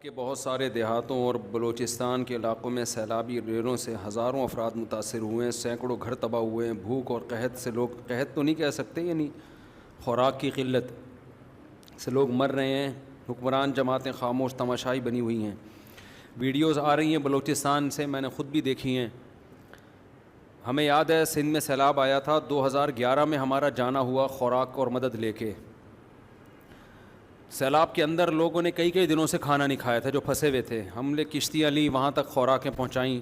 کہ بہت سارے دیہاتوں اور بلوچستان کے علاقوں میں سیلابی ریلوں سے ہزاروں افراد متاثر ہوئے ہیں، سینکڑوں گھر تباہ ہوئے ہیں، بھوک اور قحط سے لوگ، قحط تو نہیں کہہ سکتے، یعنی خوراک کی قلت سے لوگ مر رہے ہیں۔ حکمران جماعتیں خاموش تماشائی بنی ہوئی ہیں۔ ویڈیوز آ رہی ہیں بلوچستان سے، میں نے خود بھی دیکھی ہیں۔ ہمیں یاد ہے سندھ میں سیلاب آیا تھا 2011 میں، ہمارا جانا ہوا خوراک اور مدد لے کے۔ سیلاب کے اندر لوگوں نے کئی دنوں سے کھانا نہیں کھایا تھا جو پھنسے ہوئے تھے، ہم نے کشتیاں لی، وہاں تک خوراکیں پہنچائیں،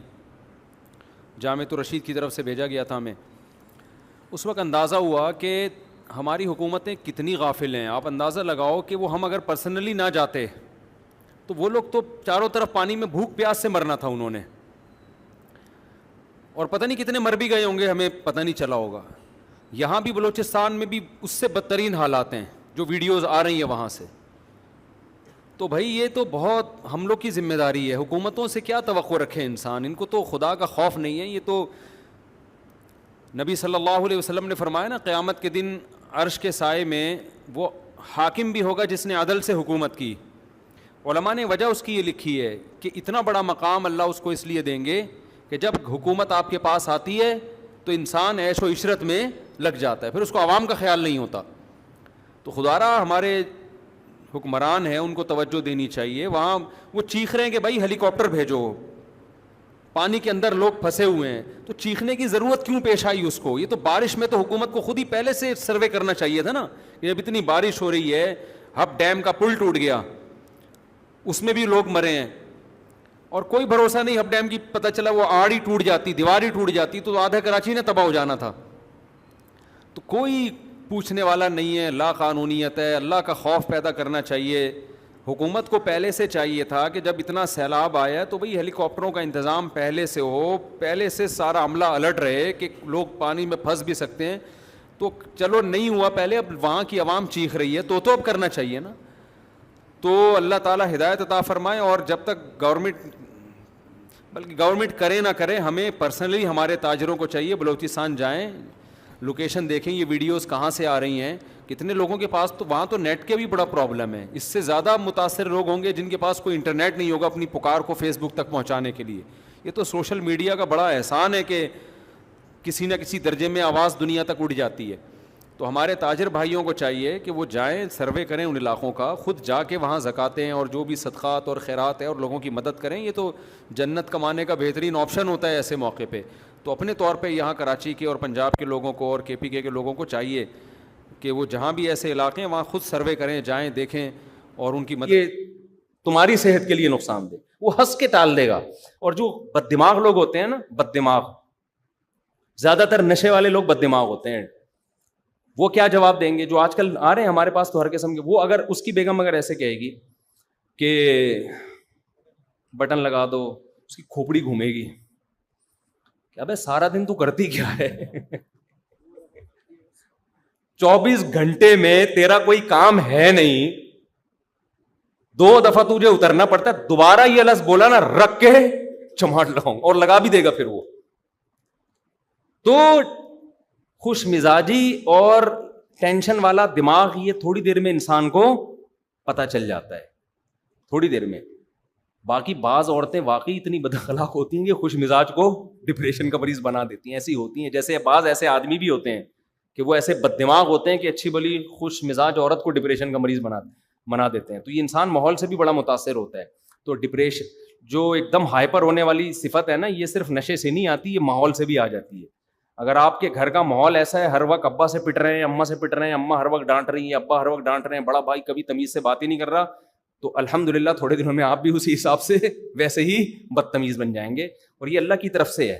جامعۃ الرشید کی طرف سے بھیجا گیا تھا ہمیں۔ اس وقت اندازہ ہوا کہ ہماری حکومتیں کتنی غافل ہیں۔ آپ اندازہ لگاؤ کہ وہ ہم اگر پرسنلی نہ جاتے تو وہ لوگ تو چاروں طرف پانی میں بھوک پیاس سے مرنا تھا انہوں نے، اور پتہ نہیں کتنے مر بھی گئے ہوں گے، ہمیں پتہ نہیں چلا ہوگا۔ یہاں بھی بلوچستان میں بھی اس سے بدترین حالات ہیں جو ویڈیوز آ رہی ہیں وہاں سے۔ تو بھائی یہ تو بہت ہم لوگ کی ذمہ داری ہے۔ حکومتوں سے کیا توقع رکھے انسان، ان کو تو خدا کا خوف نہیں ہے۔ یہ تو نبی صلی اللہ علیہ وسلم نے فرمایا نا، قیامت کے دن عرش کے سائے میں وہ حاکم بھی ہوگا جس نے عدل سے حکومت کی۔ علماء نے وجہ اس کی یہ لکھی ہے کہ اتنا بڑا مقام اللہ اس کو اس لیے دیں گے کہ جب حکومت آپ کے پاس آتی ہے تو انسان عیش و عشرت میں لگ جاتا ہے، پھر اس کو عوام کا خیال نہیں ہوتا۔ تو خدا را ہمارے حکمران ہیں، ان کو توجہ دینی چاہیے۔ وہاں وہ چیخ رہے ہیں کہ بھائی ہیلی کاپٹر بھیجو، پانی کے اندر لوگ پھنسے ہوئے ہیں، تو چیخنے کی ضرورت کیوں پیش آئی اس کو؟ یہ تو بارش میں تو حکومت کو خود ہی پہلے سے سروے کرنا چاہیے تھا نا، کہ جب اتنی بارش ہو رہی ہے، ہب ڈیم کا پل ٹوٹ گیا، اس میں بھی لوگ مرے ہیں، اور کوئی بھروسہ نہیں، ہب ڈیم کی پتہ چلا وہ آڑ ہی ٹوٹ جاتی، دیوار ہی ٹوٹ جاتی تو آدھا کراچی نے تباہ ہو جانا تھا۔ تو کوئی پوچھنے والا نہیں ہے، لا قانونیت ہے۔ اللہ کا خوف پیدا کرنا چاہیے۔ حکومت کو پہلے سے چاہیے تھا کہ جب اتنا سیلاب آیا تو بھئی ہیلی کاپٹروں کا انتظام پہلے سے ہو، پہلے سے سارا عملہ الرٹ رہے کہ لوگ پانی میں پھنس بھی سکتے ہیں۔ تو چلو نہیں ہوا پہلے، اب وہاں کی عوام چیخ رہی ہے تو اب کرنا چاہیے نا۔ تو اللہ تعالیٰ ہدایت عطا فرمائے، اور جب تک گورنمنٹ کرے نہ کرے، ہمیں پرسنلی ہمارے تاجروں کو چاہیے بلوچستان جائیں، لوکیشن دیکھیں یہ ویڈیوز کہاں سے آ رہی ہیں، کتنے لوگوں کے پاس، تو وہاں تو نیٹ کے بھی بڑا پرابلم ہے۔ اس سے زیادہ متاثر لوگ ہوں گے جن کے پاس کوئی انٹرنیٹ نہیں ہوگا اپنی پکار کو فیس بک تک پہنچانے کے لیے۔ یہ تو سوشل میڈیا کا بڑا احسان ہے کہ کسی نہ کسی درجے میں آواز دنیا تک اڑ جاتی ہے۔ تو ہمارے تاجر بھائیوں کو چاہیے کہ وہ جائیں، سروے کریں ان علاقوں کا، خود جا کے وہاں زکاتیں اور جو بھی صدقات اور خیرات ہے اور لوگوں کی مدد کریں۔ یہ تو جنت کمانے کا بہترین آپشن ہوتا ہے ایسے موقع پہ۔ تو اپنے طور پہ یہاں کراچی کے اور پنجاب کے لوگوں کو اور KPK کے لوگوں کو چاہیے کہ وہ جہاں بھی ایسے علاقے ہیں وہاں خود سروے کریں، جائیں، دیکھیں اور ان کی مدد۔ یہ تمہاری صحت کے لیے نقصان دہ، وہ ہنس کے ٹال دے گا۔ اور جو بد دماغ لوگ ہوتے ہیں نا، بد دماغ، زیادہ تر نشے والے لوگ بد دماغ ہوتے ہیں، وہ کیا جواب دیں گے؟ جو آج کل آ رہے ہیں ہمارے پاس تو ہر قسم کے، وہ اگر اس کی بیگم اگر ایسے کہے گی کہ بٹن لگا دو، اس کی کھوپڑی گھومے گی کہ ابے سارا دن تو کرتی کیا ہے؟ 24 گھنٹے میں تیرا کوئی کام ہے نہیں، 2 دفعہ تجھے اترنا پڑتا ہے، دوبارہ یہ لفظ بولا نا، رکھ کے چماٹ لگاؤں، اور لگا بھی دے گا پھر وہ۔ تو خوش مزاجی اور ٹینشن والا دماغ یہ تھوڑی دیر میں انسان کو پتہ چل جاتا ہے، تھوڑی دیر میں۔ باقی بعض عورتیں واقعی اتنی بد اخلاق ہوتی ہیں کہ خوش مزاج کو ڈپریشن کا مریض بنا دیتی ہیں، ایسی ہوتی ہیں۔ جیسے بعض ایسے آدمی بھی ہوتے ہیں کہ وہ ایسے بد دماغ ہوتے ہیں کہ اچھی بلی خوش مزاج عورت کو ڈپریشن کا مریض بنا دیتے ہیں۔ تو یہ انسان ماحول سے بھی بڑا متاثر ہوتا ہے۔ تو ڈپریشن جو ایک دم ہائپر ہونے والی صفت ہے نا، یہ صرف نشے سے نہیں آتی، یہ ماحول سے بھی آ جاتی ہے۔ اگر آپ کے گھر کا ماحول ایسا ہے، ہر وقت ابا سے پٹ رہے ہیں، اماں سے پٹ رہے ہیں، اماں ہر وقت ڈانٹ رہی ہیں، ابا ہر وقت ڈانٹ رہے ہیں، بڑا بھائی کبھی تمیز سے بات ہی نہیں کر رہا، تو الحمدللہ تھوڑے دنوں میں آپ بھی اسی حساب سے ویسے ہی بدتمیز بن جائیں گے۔ اور یہ اللہ کی طرف سے ہے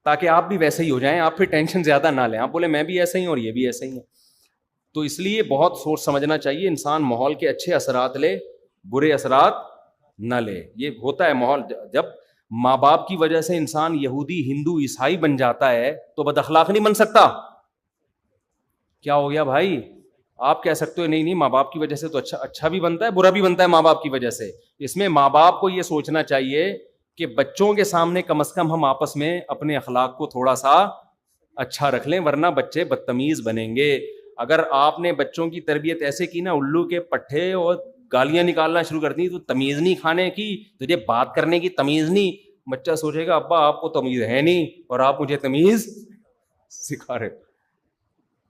تاکہ آپ بھی ویسے ہی ہو جائیں، آپ پھر ٹینشن زیادہ نہ لیں، آپ بولے میں بھی ایسا ہی ہوں اور یہ بھی ایسا ہی ہے۔ تو اس لیے بہت سوچ سمجھنا چاہیے، انسان ماحول کے اچھے اثرات لے، برے اثرات نہ لے۔ یہ ہوتا ہے ماحول، جب ماں باپ کی وجہ سے انسان یہودی، ہندو، عیسائی بن جاتا ہے تو بد اخلاق نہیں بن سکتا۔ کیا ہو گیا بھائی؟ آپ کہہ سکتے ہو نہیں ماں باپ کی وجہ سے تو اچھا بھی بنتا ہے، برا بھی بنتا ہے ماں باپ کی وجہ سے۔ اس میں ماں باپ کو یہ سوچنا چاہیے کہ بچوں کے سامنے کم از کم ہم آپس میں اپنے اخلاق کو تھوڑا سا اچھا رکھ لیں، ورنہ بچے بدتمیز بنیں گے۔ اگر آپ نے بچوں کی تربیت ایسے کی نا، الو کے پٹھے اور گالیاں نکالنا شروع کر دی، تو تمیز نہیں کھانے کی، تجھے بات کرنے کی تمیز نہیں. بچہ سوچے گا ابا آپ کو تمیز ہے نہیں اور آپ مجھے تمیز سکھا رہے.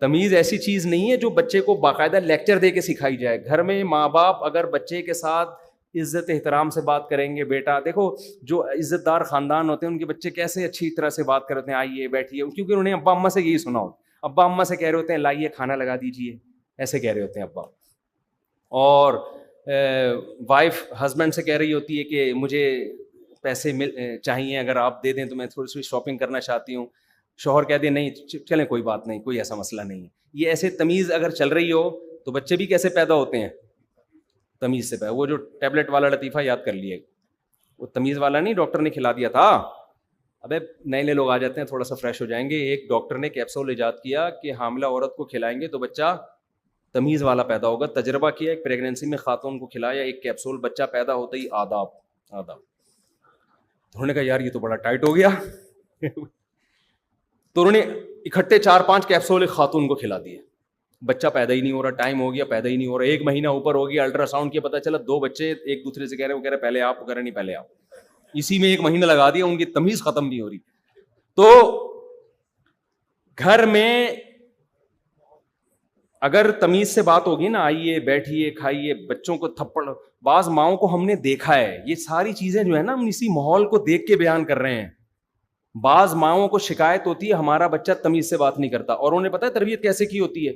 تمیز ایسی چیز نہیں ہے جو بچے کو باقاعدہ لیکچر دے کے سکھائی جائے. گھر میں ماں باپ اگر بچے کے ساتھ عزت احترام سے بات کریں گے، بیٹا دیکھو جو عزت دار خاندان ہوتے ہیں ان کے بچے کیسے اچھی طرح سے بات کرتے ہیں، آئیے بیٹھیے، کیونکہ انہوں نے ابا اماں سے یہی سنا ہوتا. ابا اماں سے کہہ رہے ہوتے ہیں لائیے کھانا لگا دیجیے، ایسے کہہ رہے ہوتے ہیں ابا. اور وائف ہسبینڈ سے کہہ رہی ہوتی ہے کہ مجھے پیسے چاہیے، اگر آپ دے دیں تو میں تھوڑی سی شاپنگ کرنا چاہتی ہوں. شوہر کہہ دے نہیں چلیں کوئی بات نہیں، کوئی ایسا مسئلہ نہیں ہے. یہ ایسے تمیز اگر چل رہی ہو تو بچے بھی کیسے پیدا ہوتے ہیں؟ تمیز سے پیدا. وہ جو ٹیبلٹ والا لطیفہ یاد کر لیے، وہ تمیز والا نہیں، ڈاکٹر نے کھلا دیا تھا. ابے نئے نئے لوگ آ جاتے ہیں تھوڑا سا فریش ہو جائیں گے. ایک ڈاکٹر نے کیپسول ایجاد کیا کہ حاملہ عورت کو کھلائیں گے تو بچہ تمیز والا پیدا ہوگا. تجربہ کیا، ایک پریگنینسی میں خاتون کو کھلایا ایک کیپسول، بچہ پیدا ہوتا ہی آداب. انہوں نے کہا یار یہ تو بڑا ٹائٹ ہو گیا. تو انہوں نے اکٹھے 4-5 کیپسول ایک خاتون کو کھلا دیے. بچہ پیدا ہی نہیں ہو رہا، ٹائم ہو گیا پیدا ہی نہیں ہو رہا. 1 مہینہ اوپر ہو گیا، الٹرا ساؤنڈ کیا، پتہ چلا 2 بچے ایک دوسرے سے کہہ رہے ہیں، وہ کہہ رہے پہلے آپ، وہ کہہ رہے نہیں پہلے آپ. اسی میں 1 مہینہ لگا دیا، ان کی تمیز ختم نہیں ہو رہی. تو گھر میں اگر تمیز سے بات ہوگی نا، آئیے بیٹھیے کھائیے، بچوں کو تھپڑ، بعض ماؤں کو ہم نے دیکھا ہے، یہ ساری چیزیں جو ہے نا ہم اسی ماحول کو دیکھ کے بیان کر رہے ہیں. بعض ماؤں کو شکایت ہوتی ہے ہمارا بچہ تمیز سے بات نہیں کرتا، اور انہیں پتہ ہے تربیت کیسے کی ہوتی ہے.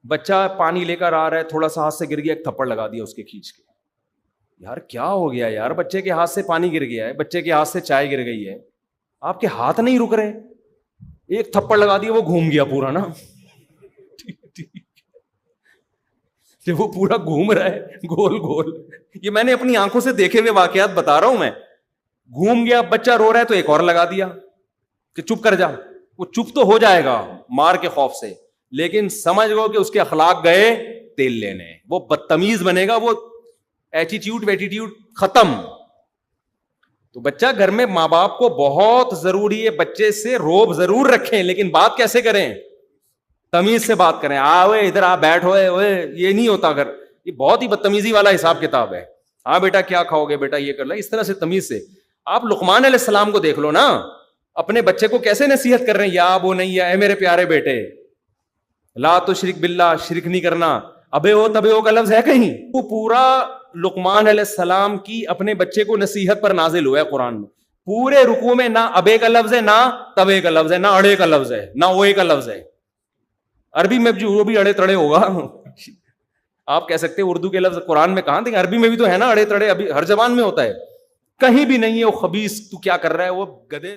بچہ پانی لے کر آ رہا ہے، تھوڑا سا ہاتھ سے گر گیا، ایک تھپڑ لگا دیا اس کے کھینچ کے. یار کیا ہو گیا یار، بچے کے ہاتھ سے پانی گر گیا ہے، بچے کے ہاتھ سے چائے گر گئی ہے، آپ کے ہاتھ نہیں رک رہے، ایک تھپڑ لگا دیا، وہ گھوم گیا پورا نا. وہ پورا گھوم رہا ہے گول گول. یہ میں نے اپنی آنکھوں سے دیکھے ہوئے واقعات بتا رہا ہوں. میں گھوم گیا، بچہ رو رہا ہے تو ایک اور لگا دیا کہ چپ کر جا. وہ چپ تو ہو جائے گا مار کے خوف سے، لیکن سمجھ گو کہ اس کے اخلاق گئے تیل لینے، وہ بدتمیز بنے گا، وہ ایٹیٹیوڈ ختم. تو بچہ گھر میں ماں باپ کو بہت ضروری ہے بچے سے روب ضرور رکھیں، لیکن بات کیسے کریں؟ تمیز سے بات کریں. آوے ادھر آ بیٹھو، یہ نہیں ہوتا. اگر یہ بہت ہی بدتمیزی والا حساب کتاب ہے. ہاں بیٹا کیا کھاؤ گے، بیٹا یہ کر لیں، اس طرح سے تمیز سے. آپ لقمان علیہ السلام کو دیکھ لو نا، اپنے بچے کو کیسے نصیحت کر رہے ہیں، یا ابو نہیں، اے میرے پیارے بیٹے لا تشرک باللہ، شرک نہیں کرنا. ابے ہو تبے ہو کا لفظ ہے کہیں؟ وہ پورا لقمان علیہ السلام کی اپنے بچے کو نصیحت پر نازل ہوا ہے قرآن میں. پورے رکوع میں نہ ابے کا لفظ ہے، نہ تبے کا لفظ ہے، نہ اڑے کا لفظ ہے، نہ اوے کا لفظ ہے. عربی میں بھی وہ بھی اڑے تڑے ہوگا. آپ کہہ سکتے ہیں اردو کے لفظ قرآن میں کہاں تھے، عربی میں بھی تو ہے نا اڑے تڑے، ابھی ہر زبان میں ہوتا ہے. کہیں بھی نہیں ہے وہ خبیث تو کیا کر رہا ہے وہ گدھے.